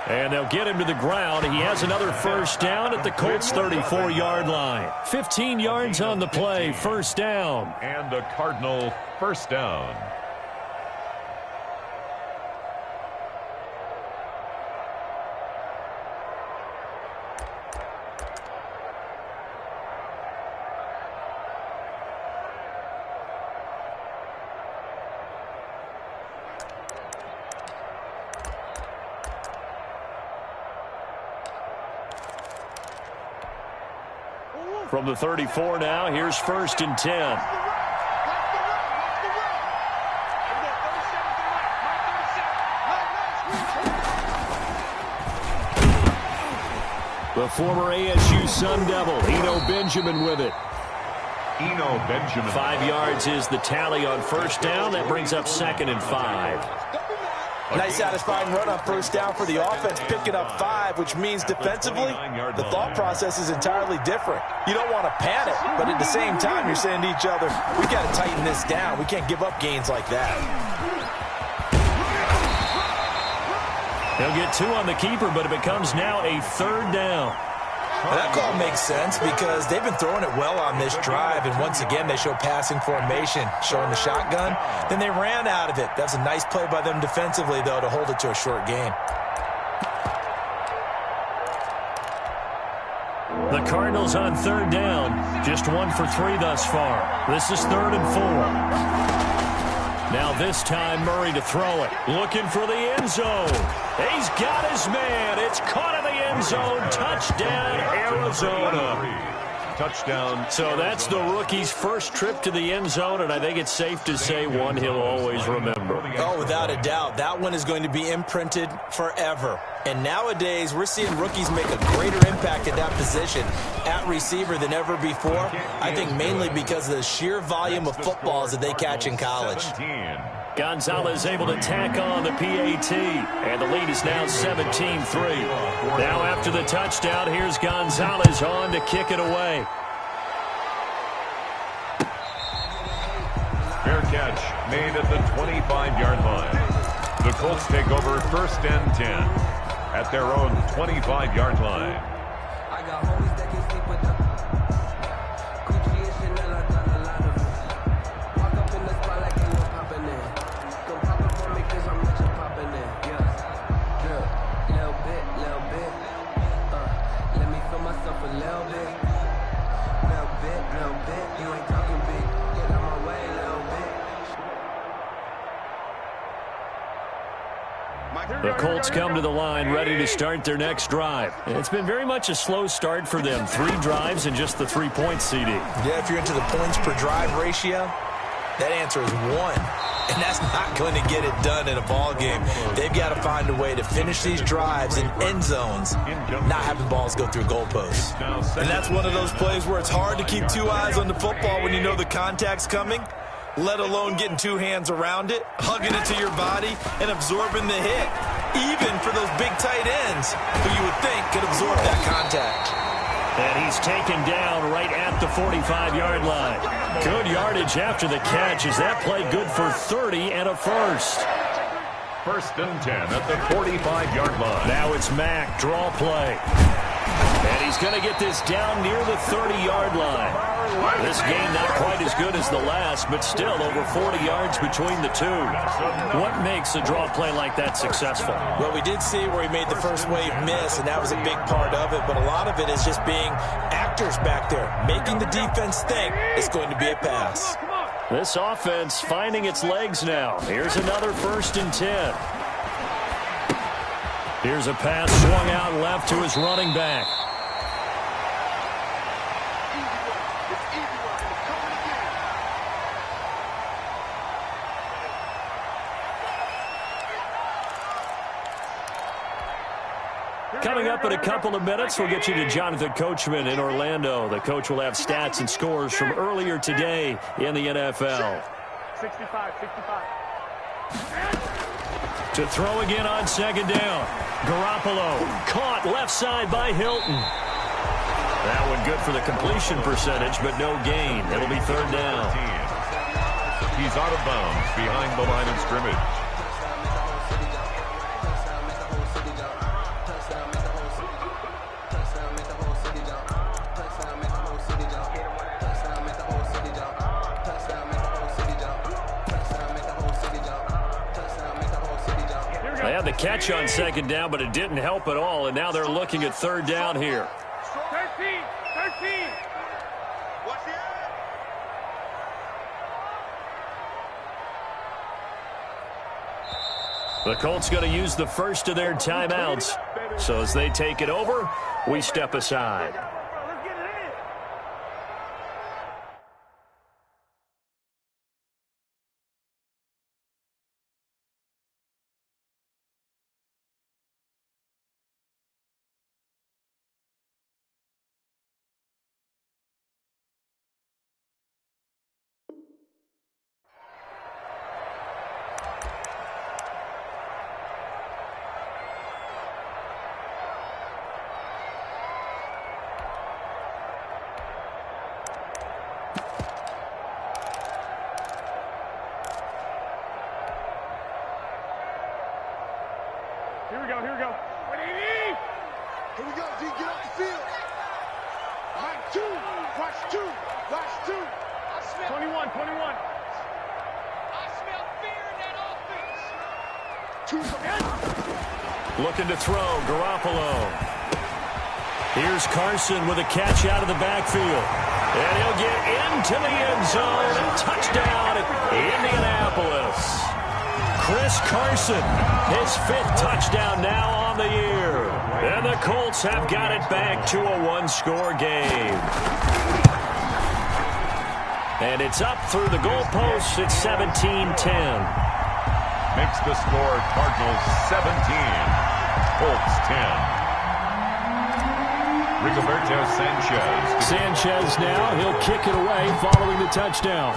And they'll get him to the ground. He has another first down at the Colts' 34-yard line. 15 yards on the play, first down. And a Cardinal first down. From the 34 now, here's first and 10. The former ASU Sun Devil, Eno Benjamin with it. Eno Benjamin. 5 yards is the tally on first down. That brings up second and 5. Nice satisfying run on first down for the offense, picking up 5, which means defensively, the thought process is entirely different. You don't want to panic, but at the same time, you're saying to each other, we got to tighten this down. We can't give up gains like that. They'll get 2 on the keeper, but it becomes now a third down. Well, that call makes sense because they've been throwing it well on this drive, and once again, they show passing formation, showing the shotgun. Then they ran out of it. That's a nice play by them defensively, though, to hold it to a short gain. The Cardinals on third down, just 1 for 3 thus far. This is 3rd and 4. Now this time, Murray to throw it. Looking for the end zone. He's got his man. It's caught in the end zone. Touchdown, Arizona. Touchdown. So that's the rookie's first trip to the end zone, and I think it's safe to say one he'll always remember. Oh, without a doubt. That one is going to be imprinted forever. And nowadays, we're seeing rookies make a greater impact at that position at receiver than ever before. I think mainly because of the sheer volume of footballs that they catch in college. Gonzalez able to tack on the PAT, and the lead is now 17-3. Now after the touchdown, here's Gonzalez on to kick it away. Fair catch made at the 25-yard line. The Colts take over first and 10 at their own 25-yard line. I got homies that can sleep with them. Gucci and Chanel, I got a lot of them. Walk up in the spot like ain't no poppin' in. Come pop it for me cause I'm rich and poppin' in. Yeah, little bit. Let me feel myself a little bit. Little bit. You ain't talking big. Get out my way, little bit. The Colts come to the line ready to start their next drive. It's been very much a slow start for them. 3 drives and just the 3 points, CD. Yeah, if you're into the points per drive ratio, that answer is 1. And that's not going to get it done in a ball game. They've got to find a way to finish these drives in end zones, not having balls go through goalposts. And that's one of those plays where it's hard to keep 2 eyes on the football when you know the contact's coming, let alone getting 2 hands around it, hugging it to your body, and absorbing the hit, even for those big tight ends who you would think could absorb that contact. And he's taken down right at the 45-yard line. Good yardage after the catch. Is that play good for 30 and a first? First and 10 at the 45-yard line. Now it's Mack, draw play. And he's going to get this down near the 30-yard line. This game not quite as good as the last, but still over 40 yards between the two. What makes a draw play like that successful? Well, we did see where he made the first wave miss, and that was a big part of it, but a lot of it is just being actors back there, making the defense think it's going to be a pass. This offense finding its legs now. Here's another first and 10. Here's a pass swung out left to his running back. Coming up in a couple of minutes, we'll get you to Jonathan Coachman in Orlando. The coach will have stats and scores from earlier today in the NFL. 65. To throw again on second down. Garoppolo caught left side by Hilton. That one good for the completion percentage, but no gain. It'll be third down. He's out of bounds behind the line of scrimmage. catch on second down, but it didn't help at all, and now they're looking at third down here. 13. The Colts going to use the first of their timeouts. So as they take it over, we step aside. Here we go. Here we go, D. Get off the field. Mike, two. Watch two. 21. I smell fear in that offense. Looking to throw, Garoppolo. Here's Carson with a catch out of the backfield. And he'll get into the end zone. And touchdown, Indianapolis. Chris Carson, his 5th touchdown now on the year. And the Colts have got it back to a one-score game. And it's up through the goalposts at 17-10. Makes the score Cardinals 17, Colts 10. Rigoberto Sanchez. Sanchez now, he'll kick it away following the touchdown.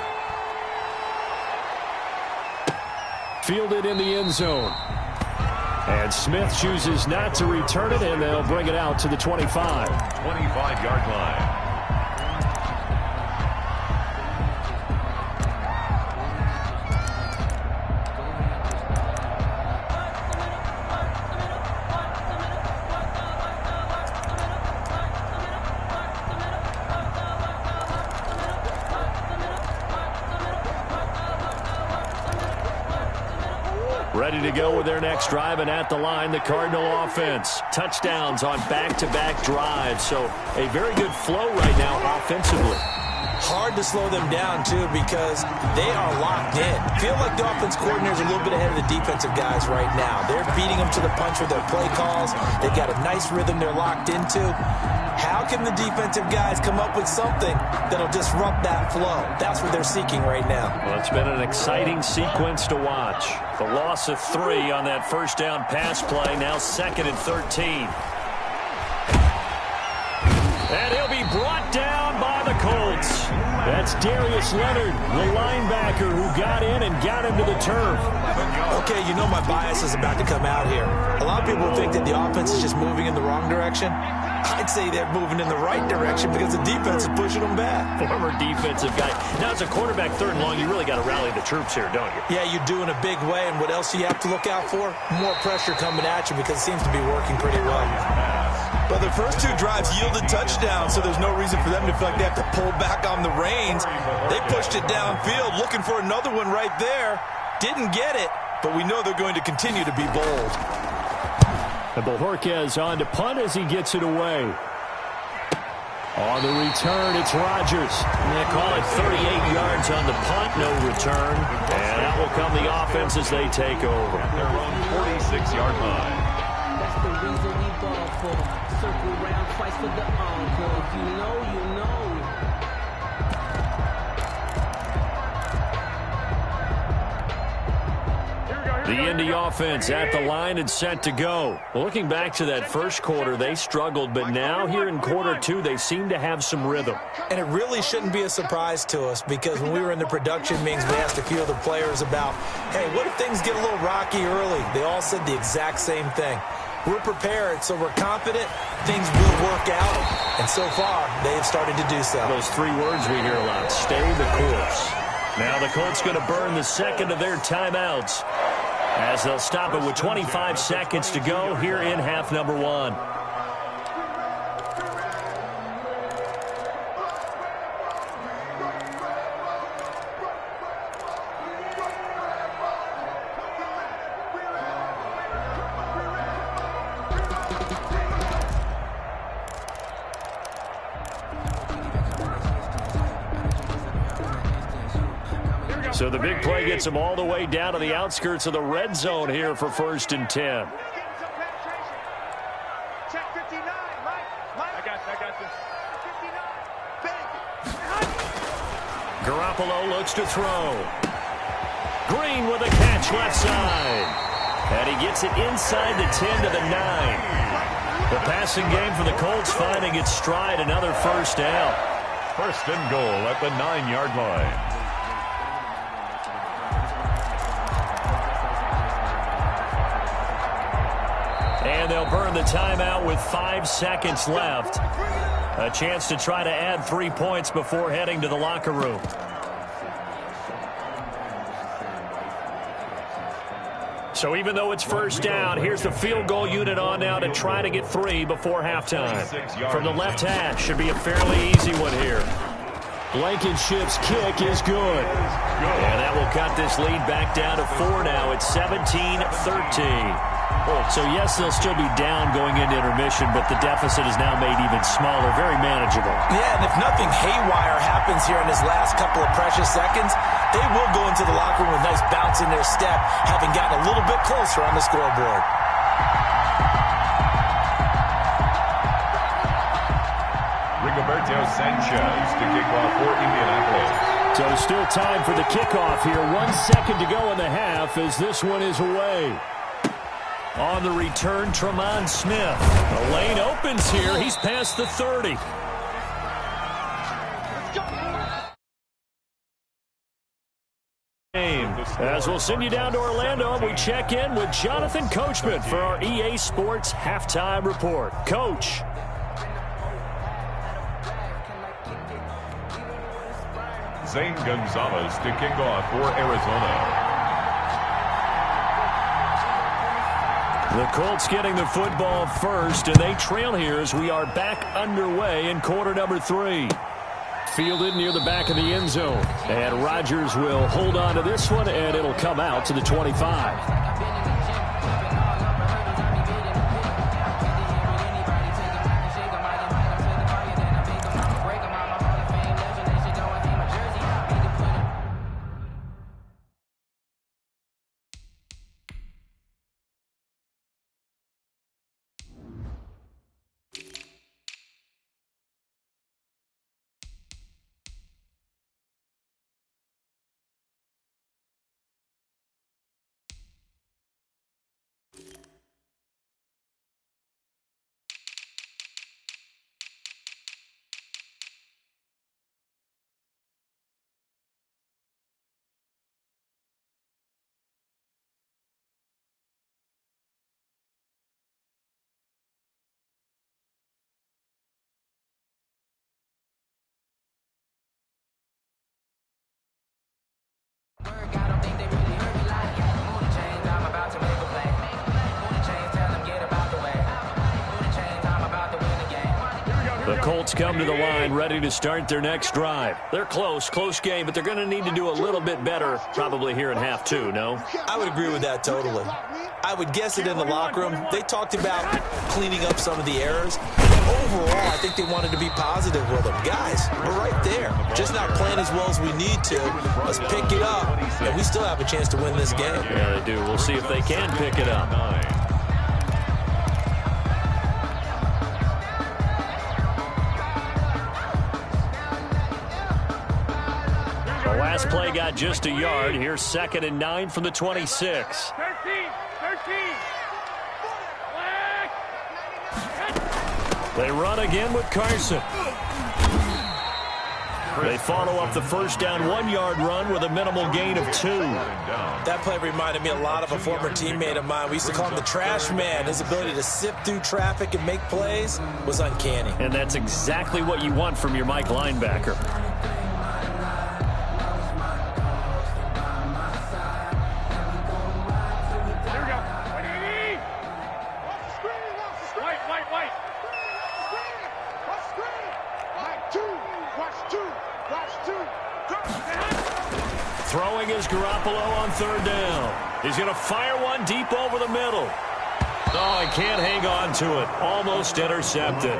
Fielded in the end zone. And Smith chooses not to return it, and they'll bring it out to the 25. 25-yard line. Ready to go with their next drive, and at the line, the Cardinal offense. Touchdowns on back-to-back drives, so a very good flow right now offensively. Hard to slow them down, too, because they are locked in. Feel like the offense coordinator's a little bit ahead of the defensive guys right now. They're beating them to the punch with their play calls. They've got a nice rhythm they're locked into. How can the defensive guys come up with something that'll disrupt that flow? That's what they're seeking right now. Well, it's been an exciting sequence to watch. The loss of 3 on that first down pass play, now 2nd and 13. And he'll be brought down by the Colts. That's Darius Leonard, the linebacker who got in and got him to the turf. Okay, you know my bias is about to come out here. A lot of people think that the offense is just moving in the wrong direction. I'd say they're moving in the right direction because the defense is pushing them back. Former defensive guy. Now, as a quarterback, 3rd and long, you really got to rally the troops here, don't you? Yeah, you do in a big way. And what else do you have to look out for? More pressure coming at you because it seems to be working pretty well. But the first 2 drives yielded touchdowns, so there's no reason for them to feel like they have to pull back on the reins. They pushed it downfield, looking for another one right there. Didn't get it, but we know they're going to continue to be bold. And Bojorquez on to punt as he gets it away. On the return, it's Rodgers. They call it 38 yards on the punt, no return. And that will come the offense as they take over. Their own 46-yard line. That's the reason we ball for. Circle round twice for the encore. You know. The Indy offense at the line and set to go. Well, looking back to that first quarter, they struggled, but now here in quarter 2, they seem to have some rhythm. And it really shouldn't be a surprise to us because when we were in the production meetings, we asked a few of the players about, hey, what if things get a little rocky early? They all said the exact same thing. We're prepared, so we're confident things will work out. And so far, they have started to do so. Those 3 words we hear a lot, stay the course. Now the Colts going to burn the 2nd of their timeouts as they'll stop it with 25 seconds to go here in half number 1. So the big play gets him all the way down to the outskirts of the red zone here for 1st and 10. Check 59, right? I got this. 59, big. Garoppolo looks to throw. Green with a catch left side. And he gets it inside the 10 to the 9. The passing game for the Colts finding its stride, another first down. 1st and goal at the 9-yard line. And they'll burn the timeout with 5 seconds left. A chance to try to add 3 points before heading to the locker room. So even though it's first down, here's the field goal unit on now to try to get 3 before halftime. From the left hash, should be a fairly easy one here. Blankenship's kick is good. And that will cut this lead back down to 4 now. It's 17-13. So, yes, they'll still be down going into intermission, but the deficit is now made even smaller, very manageable. Yeah, and if nothing haywire happens here in his last couple of precious seconds, they will go into the locker room with a nice bounce in their step, having gotten a little bit closer on the scoreboard. Rigoberto Sanchez to kick off for Indianapolis. So still time for the kickoff here. 1 second to go in the half as this one is away. On the return, Tremont Smith. The lane opens here. He's past the 30. As we'll send you down to Orlando, we check in with Jonathan Coachman for our EA Sports Halftime Report. Coach. Zane Gonzalez to kick off for Arizona. The Colts getting the football first, and they trail here as we are back underway in quarter number 3. Fielded near the back of the end zone. And Rodgers will hold on to this one, and it'll come out to the 25. The Colts come to the line ready to start their next drive. They're close game, but they're going to need to do a little bit better probably here in half 2, no? I would agree with that totally. I would guess it in the locker room. They talked about cleaning up some of the errors. Overall, I think they wanted to be positive with them. Guys, we're right there. Just not playing as well as we need to. Let's pick it up, and we still have a chance to win this game. Yeah, they do. We'll see if they can pick it up. The last play got just a yard. Here's 2nd and 9 from the 26. 13. They run again with Carson. They follow up the first down 1-yard run with a minimal gain of 2. That play reminded me a lot of a former teammate of mine. We used to call him the trash man. His ability to sift through traffic and make plays was uncanny. And that's exactly what you want from your Mike linebacker. Throwing is Garoppolo on 3rd down. He's going to fire one deep over the middle. Oh, he can't hang on to it. Almost intercepted.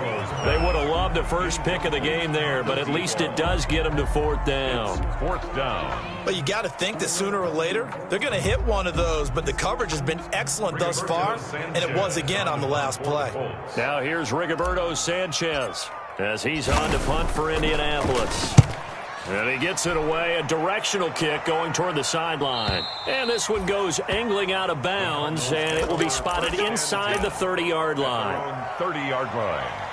They would have loved the first pick of the game there, but at least it does get them to 4th down. 4th down. But you got to think that sooner or later, they're going to hit one of those, but the coverage has been excellent thus far, and it was again on the last play. Now here's Rigoberto Sanchez as he's on to punt for Indianapolis. And he gets it away, a directional kick going toward the sideline. And this one goes angling out of bounds, and it will be spotted inside the 30-yard line. 30-yard line.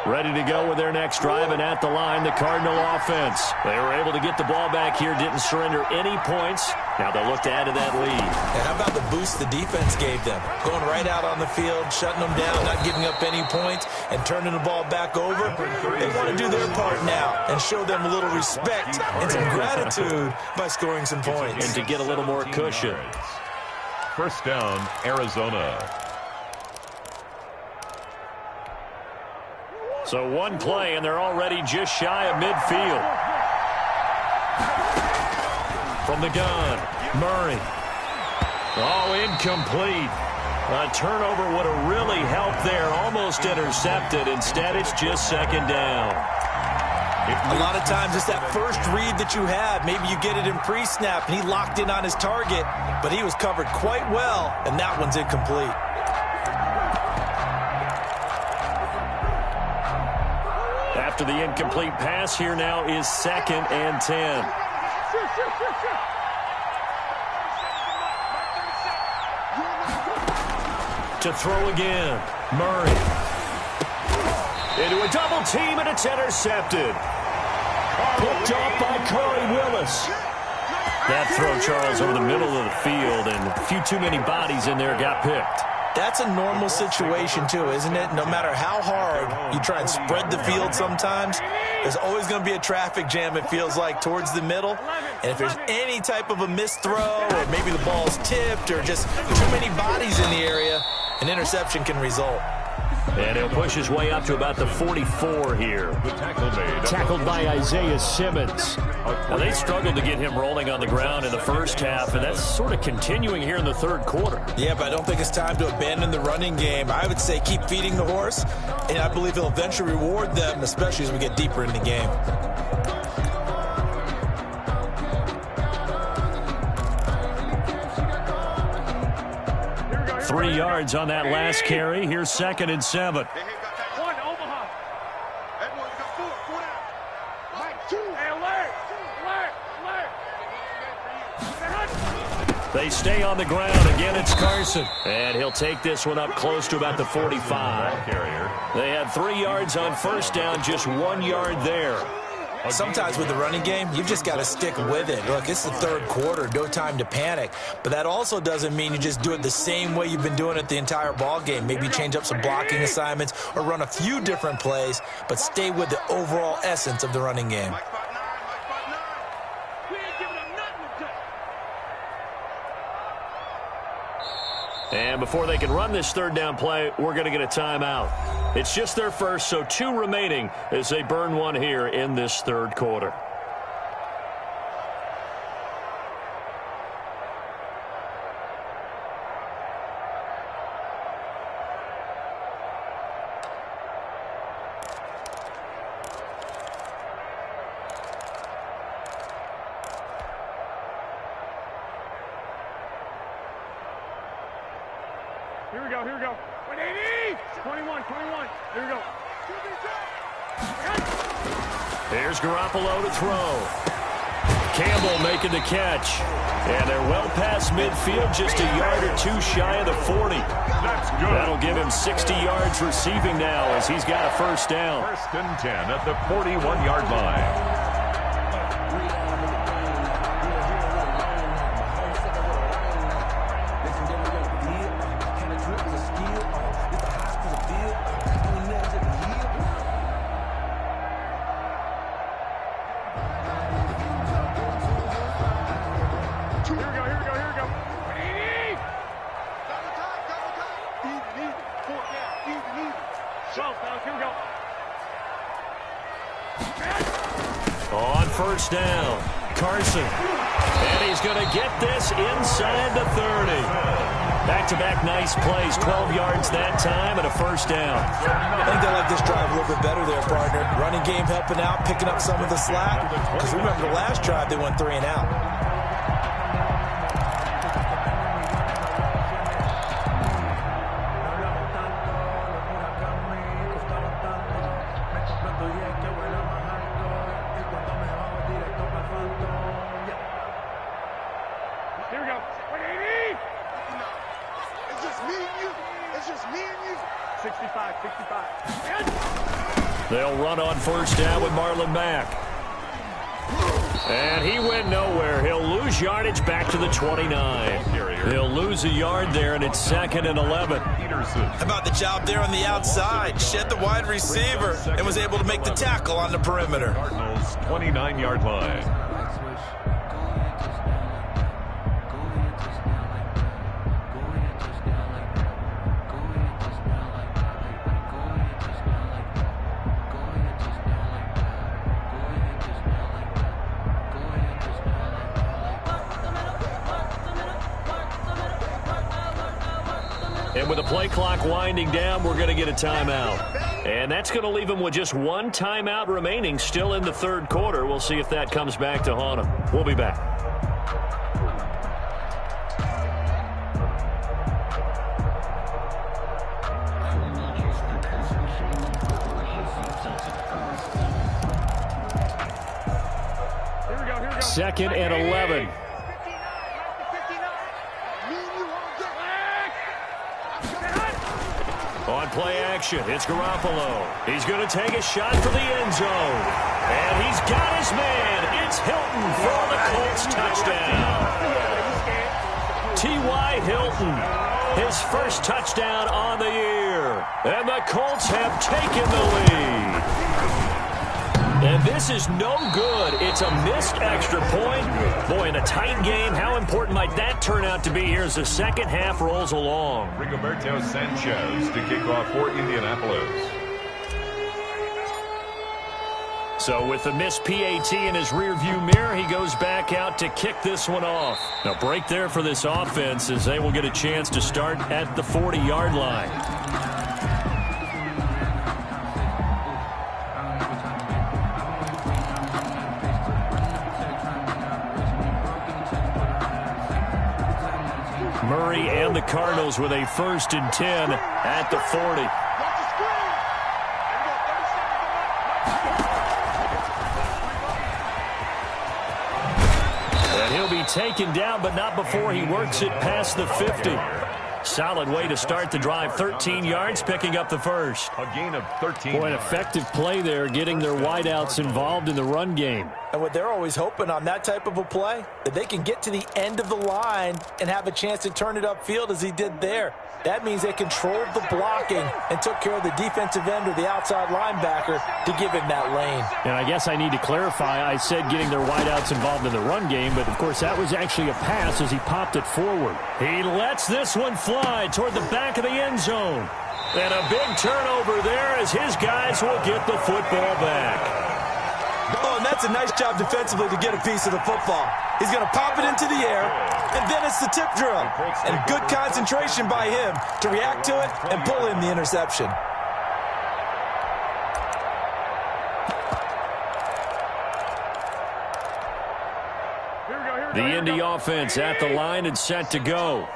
Ready to go with their next drive, and at the line, the Cardinal offense. They were able to get the ball back here, didn't surrender any points. Now they'll look to add to that lead. And how about the boost the defense gave them? Going right out on the field, shutting them down, not giving up any points, and turning the ball back over. They want to do their part now and show them a little respect and some gratitude by scoring some points. And to get a little more cushion. 1st down, Arizona. So one play, and they're already just shy of midfield. From the gun, Murray. Oh, incomplete. A turnover would have really helped there. Almost intercepted. Instead, it's just 2nd down. A lot of times it's that first read that you have. Maybe you get it in pre-snap, and he locked in on his target, but he was covered quite well, and that one's incomplete. After the incomplete pass, here now is 2nd and 10. To throw again, Murray. Into a double team, and it's intercepted. Picked off by Corey Willis. That throw, Charles, over the middle of the field, and a few too many bodies in there got picked. That's a normal situation, too, isn't it? No matter how hard you try and spread the field sometimes, there's always going to be a traffic jam, it feels like, towards the middle. And if there's any type of a missed throw, or maybe the ball's tipped, or just too many bodies in the area, an interception can result. And he'll push his way up to about the 44 here. The tackle made. Tackled by Isaiah Simmons. Now, they struggled to get him rolling on the ground in the first half, and that's sort of continuing here in the 3rd quarter. Yeah, but I don't think it's time to abandon the running game. I would say keep feeding the horse, and I believe he'll eventually reward them, especially as we get deeper in the game. Here 3 yards on that last carry. Here's 2nd and 7. One, Omaha. Edwards got 4 out. Mike 2. Hey, alert. They stay on the ground. Again, it's Carson. And he'll take this one up close to about the 45. They had 3 yards on 1st down, just 1 yard there. Sometimes with the running game, you've just got to stick with it. Look, it's the 3rd quarter, no time to panic. But that also doesn't mean you just do it the same way you've been doing it the entire ball game. Maybe change up some blocking assignments or run a few different plays, but stay with the overall essence of the running game. And before they can run this 3rd down play, we're going to get a timeout. It's just their first, so 2 remaining as they burn one here in this 3rd quarter. Here we go. 180. 21. Here we go. Here's Garoppolo to throw. Campbell making the catch. And they're well past midfield, just a yard or 2 shy of the 40. That's good. That'll give him 60 yards receiving now as he's got a 1st down. 1st and 10 at the 41-yard line. On first down, Carson. And he's going to get this inside the 30. Back-to-back nice plays, 12 yards that time and a first down. I think they like this drive a little bit better there, partner. Running game helping out, picking up some of the slack. Because remember the last drive, they went 3 and out. Here we go. 180. It's just me and you. It's just me and you. 65. They'll run on first down with Marlon back. And he went nowhere. He'll lose yardage back to the 29. He'll lose a yard there, and it's 2nd and 11. How about the job there on the outside? Shed the wide receiver and was able to make the tackle on the perimeter. Cardinals 29-yard line. And with the play clock winding down, we're going to get a timeout. And that's going to leave them with just one timeout remaining still in the third quarter. We'll see if that comes back to haunt them. We'll be back. Here we go. 2nd and 11. On play action, it's Garoppolo. He's going to take a shot for the end zone. And he's got his man. It's Hilton for the Colts touchdown. T.Y. Hilton, his first touchdown on the year. And the Colts have taken the lead. And this is no good. It's a missed extra point. Boy, in a tight game, how important might that turn out to be here as the second half rolls along? Rigoberto Sanchez to kick off for Indianapolis. So with the missed PAT in his rearview mirror, he goes back out to kick this one off. Now, break there for this offense as they will get a chance to start at the 40-yard line. Murray and the Cardinals with a 1st and 10 at the 40. And he'll be taken down, but not before he works it past the 50. Solid way to start the drive. 13 yards, picking up the first. A gain of 13 Boy, an effective play there, getting their wideouts involved in the run game. And what they're always hoping on that type of a play, that they can get to the end of the line and have a chance to turn it upfield as he did there. That means they controlled the blocking and took care of the defensive end or the outside linebacker to give him that lane. And I guess I need to clarify, I said getting their wideouts involved in the run game, but of course that was actually a pass as he popped it forward. He lets this one fly toward the back of the end zone. And a big turnover there as his guys will get the football back. Oh, and that's a nice job defensively to get a piece of the football. He's going to pop it into the air, and then it's the tip drill. And good concentration by him to react to it and pull in the interception. The Indy offense at the line and set to go.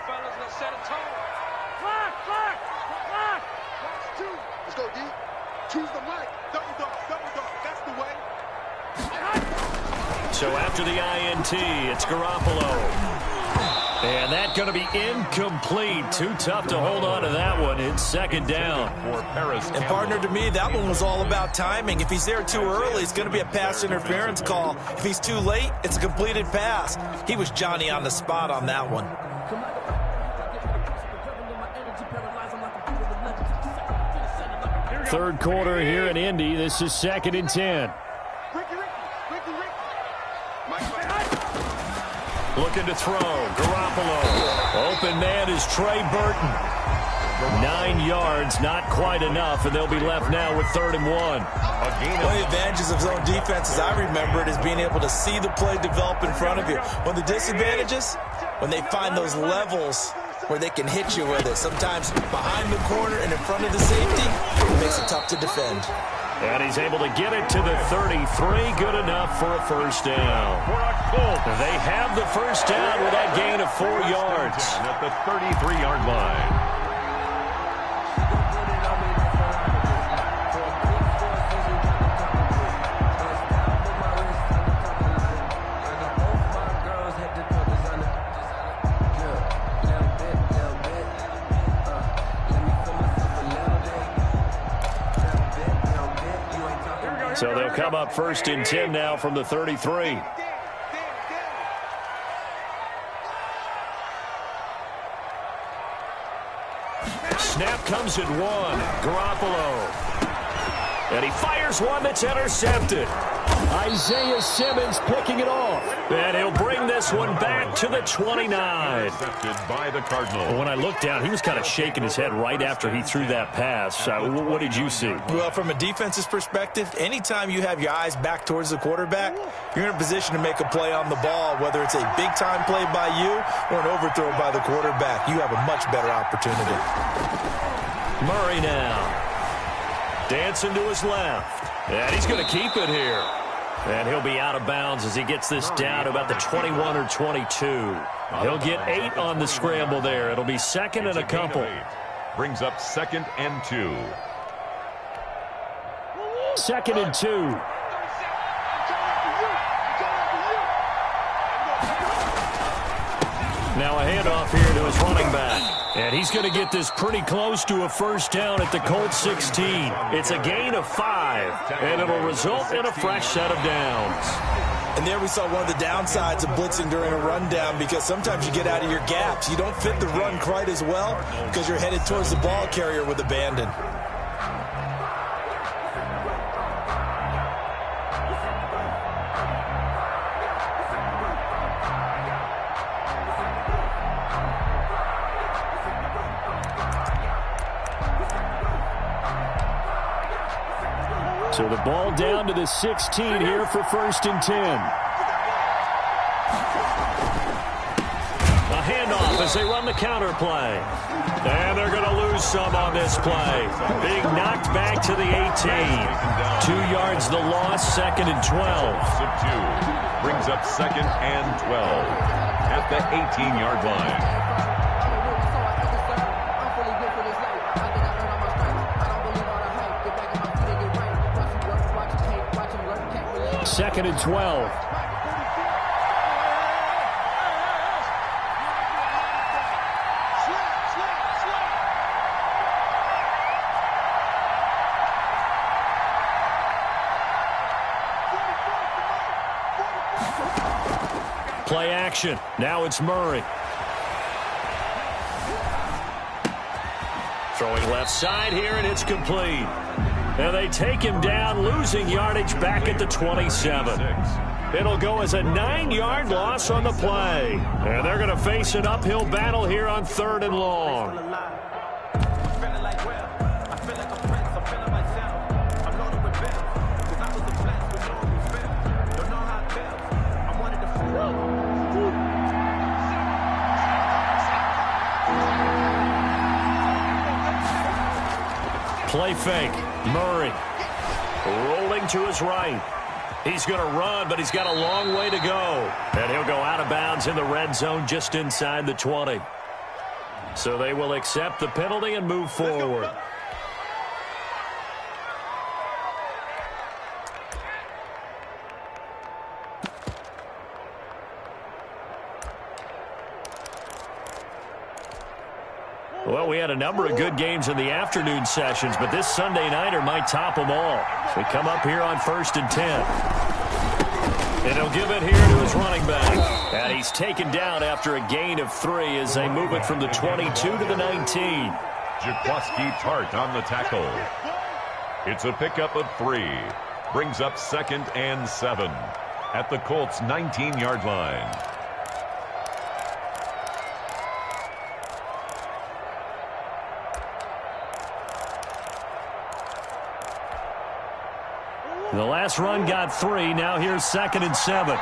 Let's go, D. Choose the right. Double dog. That's the way. So after the INT, it's Garoppolo. And that's going to be incomplete. Too tough to hold on to that one. It's 2nd down. for Paris. And partner, to me, that one was all about timing. If he's there too early, it's going to be a pass interference call. If he's too late, it's a completed pass. He was Johnny on the spot on that one. Third quarter here in Indy. This is 2nd and 10. Looking to throw. Garoppolo. Open man is Trey Burton. 9 yards, not quite enough, and they'll be left now with 3rd and 1. One of the advantages of zone defense, as I remember it, is being able to see the play develop in front of you. One of the disadvantages, when they find those levels where they can hit you with it. Sometimes behind the corner and in front of the safety, it makes it tough to defend. And he's able to get it to the 33. Good enough for a first down. They have the first down with that gain of 4 yards. At the 33-yard line. So they'll come up 1st and 10 now from the 33. Snap comes at 1. Garoppolo. And he fires one that's intercepted. Isaiah Simmons picking it off. And he'll bring this one back to the 29. Intercepted by the Cardinals. When I looked down, he was kind of shaking his head right after he threw that pass. What did you see? Well, from a defense's perspective, anytime you have your eyes back towards the quarterback, you're in a position to make a play on the ball, whether it's a big-time play by you or an overthrow by the quarterback. You have a much better opportunity. Murray now. Dancing to his left. And he's going to keep it here. And he'll be out of bounds as he gets this down to about the 21 or 22. He'll get 8 on the scramble there. It'll be 2nd and a couple. Brings up 2nd and 2. 2nd and 2. Now a handoff here to his running back. And he's going to get this pretty close to a first down at the Colts 16. It's a gain of 5, and it'll result in a fresh set of downs. And there we saw one of the downsides of blitzing during a rundown, because sometimes you get out of your gaps. You don't fit the run quite as well because you're headed towards the ball carrier with abandon. So the ball down to the 16 here for 1st and 10. A handoff as they run the counter play. And they're going to lose some on this play. Being knocked back to the 18. 2 yards the loss, 2nd and 12. Brings up 2nd and 12 at the 18-yard line. 2nd and 12. Play action. Now it's Murray. Throwing left side here, and it's complete. And they take him down, losing yardage back at the 27. It'll go as a 9-yard loss on the play. And they're going to face an uphill battle here on 3rd and long. Play fake. Murray rolling to his right. He's going to run, but he's got a long way to go. And he'll go out of bounds in the red zone just inside the 20. So they will accept the penalty and move forward. Well, we had a number of good games in the afternoon sessions, but this Sunday nighter might top them all. So we come up here on 1st and 10. And he'll give it here to his running back. And he's taken down after a gain of 3 as they move it from the 22 to the 19. Jaquaski Tart on the tackle. It's a pickup of 3. Brings up 2nd and 7 at the Colts' 19-yard line. The last run got 3. Now here's 2nd and 7.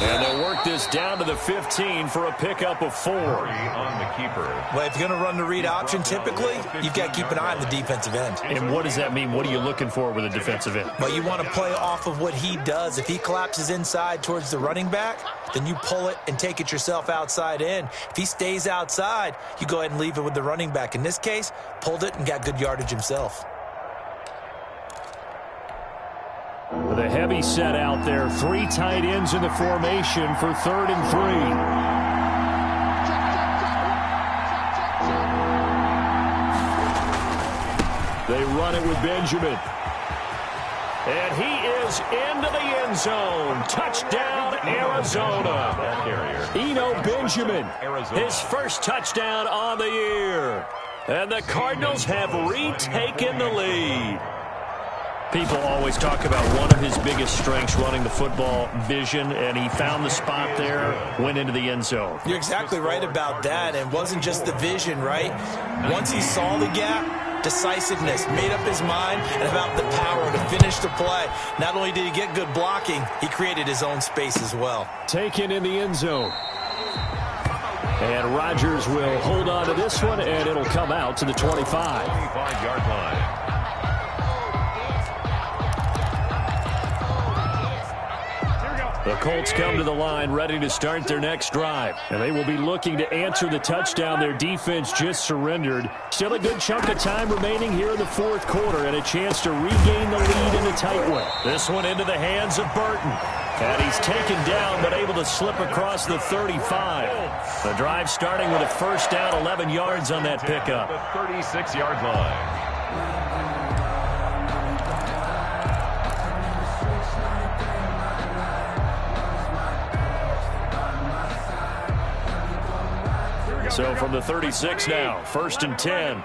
And they'll work this down to the 15 for a pickup of 4. On the keeper. Well, if you're going to run the read option, typically, you've got to keep an eye on the defensive end. And what does that mean? What are you looking for with a defensive end? Well, you want to play off of what he does. If he collapses inside towards the running back, then you pull it and take it yourself outside in. If he stays outside, you go ahead and leave it with the running back. In this case, pulled it and got good yardage himself. With a heavy set out there, 3 tight ends in the formation for 3rd and 3. They run it with Benjamin. And he is into the end zone. Touchdown, Arizona. Eno Benjamin, his first touchdown on the year. And the Cardinals have retaken the lead. People always talk about one of his biggest strengths, running the football, vision, and he found the spot there, went into the end zone. You're exactly right about that. And it wasn't just the vision, right? Once he saw the gap, decisiveness, made up his mind, and about the power to finish the play. Not only did he get good blocking, he created his own space as well. Taken in the end zone. And Rodgers will hold on to this one, and it'll come out to the 25. 25-yard line. The Colts come to the line ready to start their next drive. And they will be looking to answer the touchdown their defense just surrendered. Still a good chunk of time remaining here in the 4th quarter and a chance to regain the lead in a tight one. This one into the hands of Burton. And he's taken down but able to slip across the 35. The drive starting with a first down, 11 yards on that pickup. The 36-yard line. So from the 36 now, 1st and 10.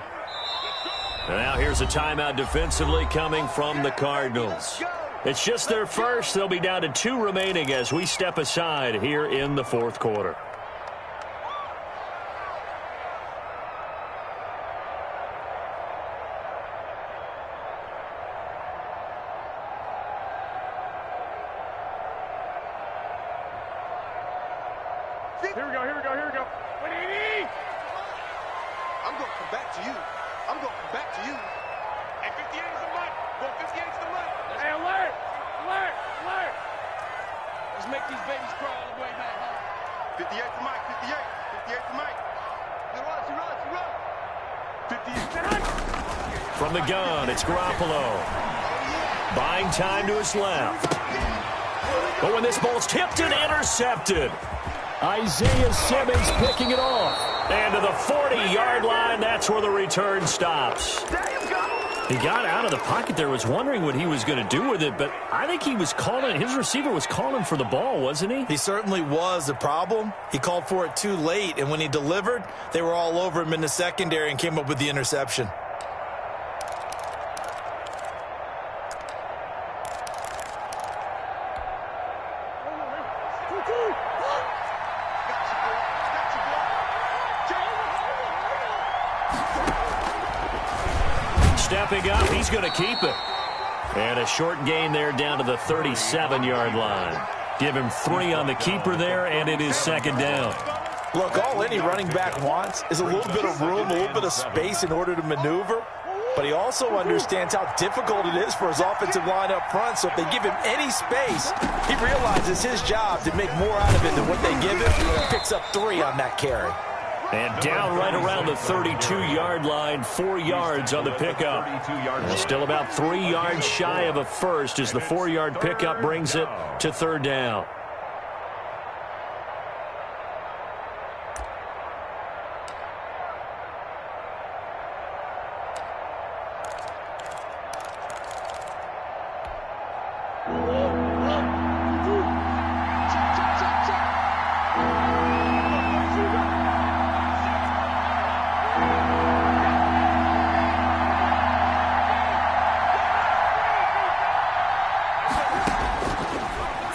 And now here's a timeout defensively coming from the Cardinals. It's just their first. They'll be down to 2 remaining as we step aside here in the 4th quarter. Here we go, here we go, here we go. 180! I'm going to come back to you. I'm going to come back to you. Hey, 58 is the money. Go 58 is the money. Hey, alert! Alert! Alert! Let's make these babies crawl all the way back home. 58 to Mike, 58. 58 to Mike. He runs, he runs, he runs. 58. From the gun, it's Garoppolo. Buying time to his left. But when this ball's tipped and intercepted. Isaiah Simmons picking it off. And to the 40-yard line, that's where the return stops. He got out of the pocket there, was wondering what he was going to do with it, but I think he was calling, his receiver was calling for the ball, wasn't he? He certainly was. The problem, he called for it too late, and when he delivered, they were all over him in the secondary and came up with the interception. Stepping up, he's going to keep it. And a short gain there down to the 37-yard line. Give him 3 on the keeper there, and it is 2nd down. Look, all any running back wants is a little bit of room, a little bit of space in order to maneuver. But he also understands how difficult it is for his offensive line up front. So if they give him any space, he realizes his job to make more out of it than what they give him. Picks up 3 on that carry. And down right around the 32-yard line, 4 yards on the pickup. And still about 3 yards shy of a first as the 4-yard pickup brings it to 3rd down.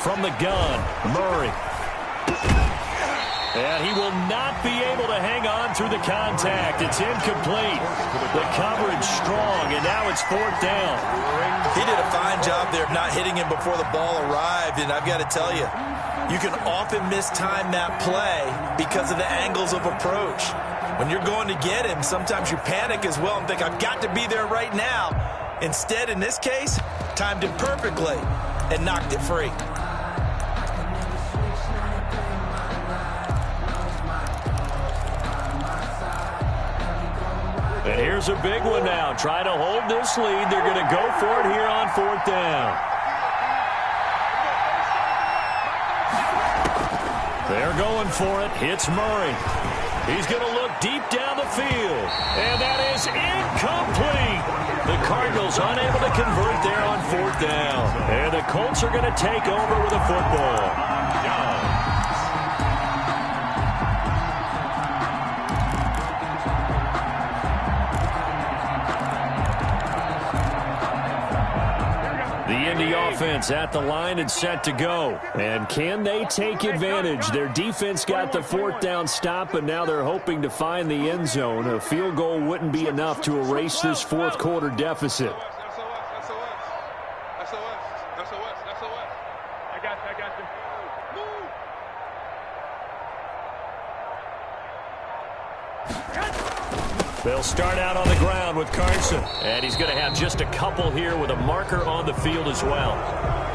From the gun, Murray. And he will not be able to hang on through the contact. It's incomplete. The coverage strong, and now it's 4th down. He did a fine job there of not hitting him before the ball arrived, and I've got to tell you, you can often mistime that play because of the angles of approach. When you're going to get him, sometimes you panic as well and think, I've got to be there right now. Instead, in this case, timed it perfectly and knocked it free. And here's a big one now. Trying to hold this lead. They're going to go for it here on 4th down. They're going for it. Hits Murray. He's going to look deep down the field. And that is incomplete. The Cardinals unable to convert there on 4th down. And the Colts are going to take over with a football. The Indy offense at the line and set to go. And can they take advantage? Their defense got the 4th down stop, and now they're hoping to find the end zone. A field goal wouldn't be enough to erase this 4th quarter deficit. SOS. I got you. Move. They'll start out on the ground with Carson. And he's going to have just a couple here with a marker on the field as well.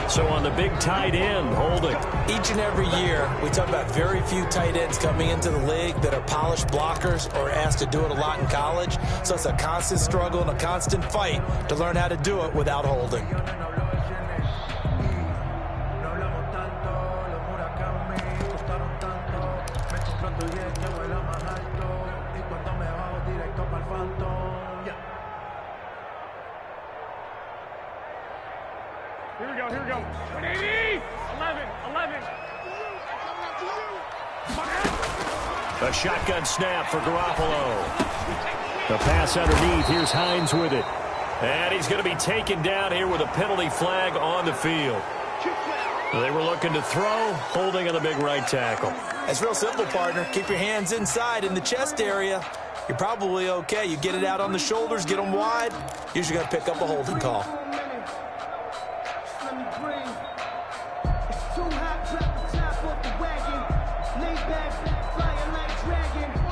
So on the big tight end, holding. Each and every year, we talk about very few tight ends coming into the league that are polished blockers or asked to do it a lot in college. So it's a constant struggle and a constant fight to learn how to do it without holding. Here we go. 180! 11. A shotgun snap for Garoppolo. The pass underneath. Here's Hines with it. And he's going to be taken down here with a penalty flag on the field. They were looking to throw, holding on the big right tackle. It's real simple, partner. Keep your hands inside in the chest area. You're probably okay. You get it out on the shoulders, get them wide. Usually going to pick up a holding call.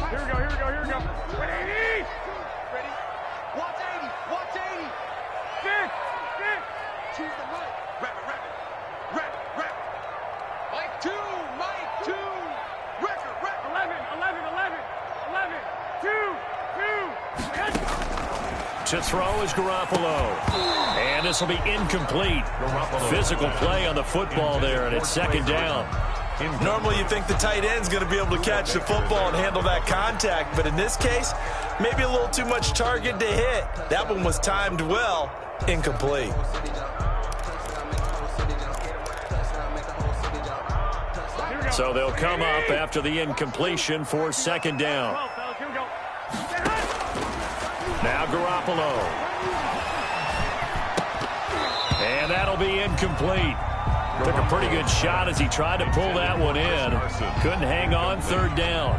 Here we go. 180! Ready? Watch 80. Stick! To the right. Wrap it. Mike 2. Record. 11. 2. To throw is Garoppolo. And this will be incomplete. Physical play on the football there, and it's 2nd down. Normally you think the tight end's going to be able to catch the football and handle that contact, but in this case, maybe a little too much target to hit. That one was timed well, incomplete. So they'll come up after the incompletion for 2nd down. Now Garoppolo. And that'll be incomplete. Took a pretty good shot as he tried to pull that one in. Couldn't hang on 3rd down.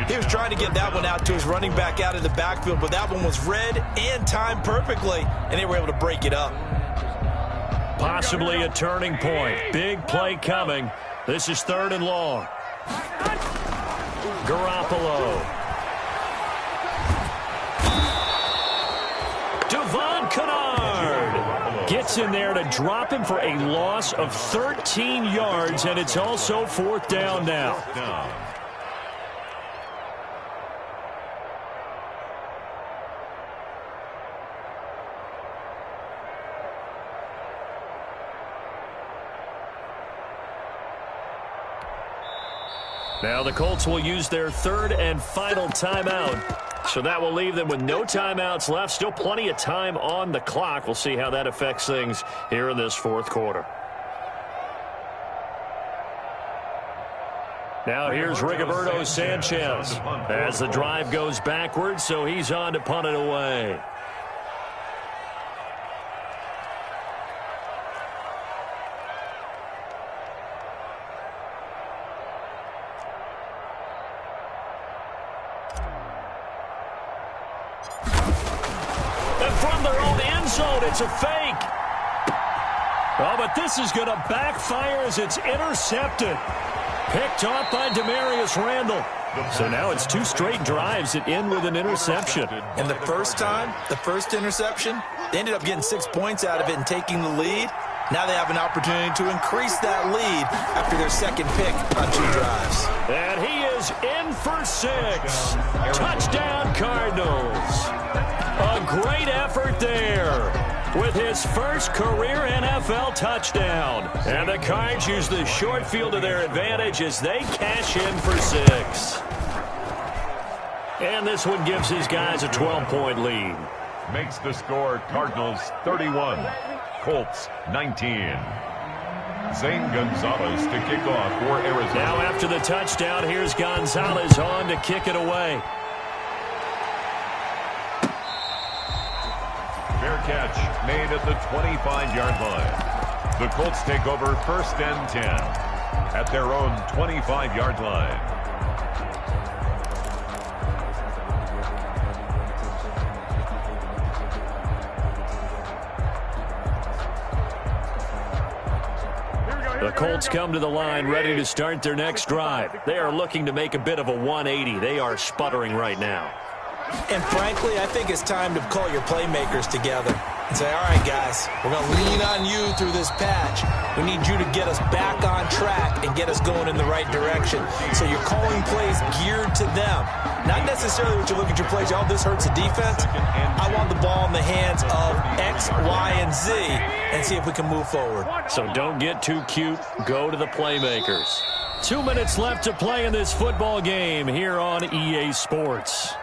He was trying to get that one out to his running back out of the backfield, but that one was read and timed perfectly, and they were able to break it up. Possibly a turning point. Big play coming. This is 3rd and long. Garoppolo. Devon Kennard gets in there to drop him for a loss of 13 yards, and it's also 4th down now. Now the Colts will use their 3rd and final timeout. So that will leave them with no timeouts left. Still plenty of time on the clock. We'll see how that affects things here in this 4th quarter. Now here's Rigoberto Sanchez as the drive goes backwards, so he's on to punt it away. from their own end zone. It's a fake. Oh, but this is going to backfire as it's intercepted. Picked off by Demarius Randall. So now it's 2 straight drives that end with an interception. And the first time, the first interception, they ended up getting 6 points out of it and taking the lead. Now they have an opportunity to increase that lead after their second pick on 2 drives. And he is in for 6. Touchdown, Cardinals. A great effort there with his first career NFL touchdown. And the Cards use the short field to their advantage as they cash in for 6. And this one gives his guys a 12-point lead. Makes the score Cardinals 31, Colts 19. Zane Gonzalez to kick off for Arizona. Now after the touchdown, here's Gonzalez on to kick it away. Fair catch made at the 25-yard line. The Colts take over 1st and 10 at their own 25-yard line. The Colts come to the line ready to start their next drive. They are looking to make a bit of a 180. They are sputtering right now. And frankly, I think it's time to call your playmakers together and say, all right, guys, we're going to lean on you through this patch. We need you to get us back on track and get us going in the right direction. So you're calling plays geared to them. Not necessarily what you look at your plays, oh, this hurts the defense. I want the ball in the hands of X, Y, and Z and see if we can move forward. So don't get too cute. Go to the playmakers. 2 minutes left to play in this football game here on EA Sports.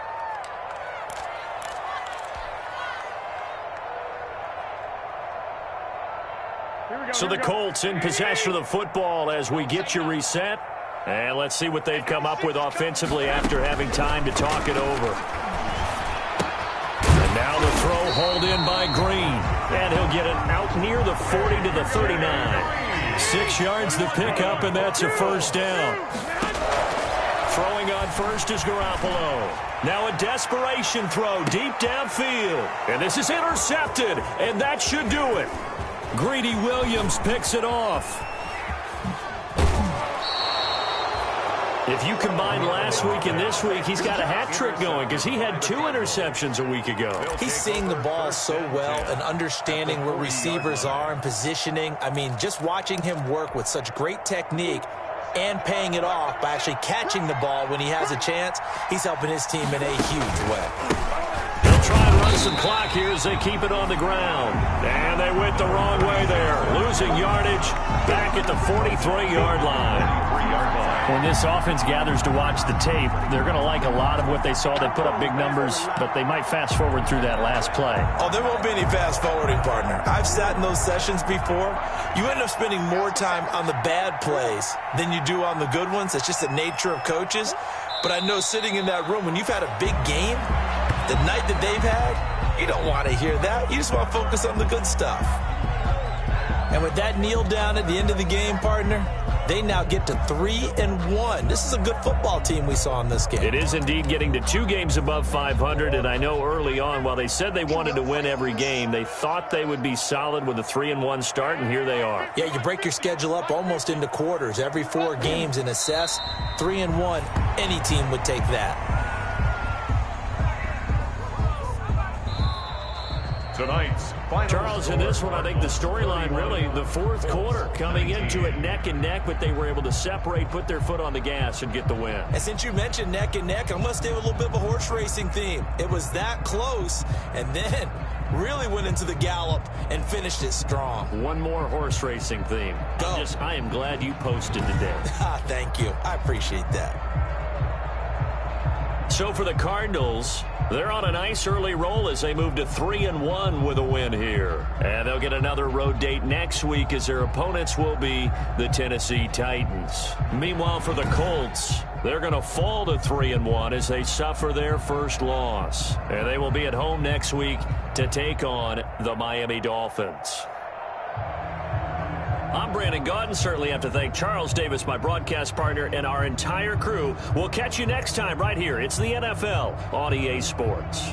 So the Colts in possession of the football as we get you reset. And let's see what they've come up with offensively after having time to talk it over. And now the throw hauled in by Green. And he'll get it out near the 40 to the 39. 6 yards the pickup, and that's a first down. Throwing on first is Garoppolo. Now a desperation throw deep downfield. And this is intercepted, and that should do it. Greedy Williams picks it off. If you combine last week and this week, he's got a hat trick going because he had 2 interceptions a week ago. He's seeing the ball so well and understanding where receivers are and positioning. I mean, just watching him work with such great technique and paying it off by actually catching the ball when he has a chance, he's helping his team in a huge way. They'll try and run some clock here as they keep it on the ground. And they went the wrong way there. Losing yardage back at the 43-yard line. When this offense gathers to watch the tape, they're going to like a lot of what they saw. They put up big numbers, but they might fast forward through that last play. Oh, there won't be any fast forwarding, partner. I've sat in those sessions before. You end up spending more time on the bad plays than you do on the good ones. It's just the nature of coaches. But I know sitting in that room, when you've had a big game, the night that they've had, you don't want to hear that. You just want to focus on the good stuff. And with that kneel down at the end of the game, partner, they now get to 3-1. This is a good football team we saw in this game. It is indeed getting to 2 games above 500, and I know early on, while they said they wanted to win every game, they thought they would be solid with a 3-1 start, and here they are. Yeah, you break your schedule up almost into quarters, every 4 games, and assess 3-1. Any team would take that. Tonight's final Charles, in this one, I think the storyline really, the fourth quarter, coming into it neck and neck, but they were able to separate, put their foot on the gas, and get the win. And since you mentioned neck and neck, I'm going to stay with a little bit of a horse racing theme. It was that close, and then really went into the gallop and finished it strong. One more horse racing theme. I am glad you posted today. Thank you. I appreciate that. So for the Cardinals, they're on a nice early roll as they move to 3-1 with a win here. And they'll get another road date next week as their opponents will be the Tennessee Titans. Meanwhile, for the Colts, they're going to fall to 3-1 as they suffer their first loss. And they will be at home next week to take on the Miami Dolphins. I'm Brandon Gaudin. Certainly have to thank Charles Davis, my broadcast partner, and our entire crew. We'll catch you next time right here. It's the NFL on EA Sports.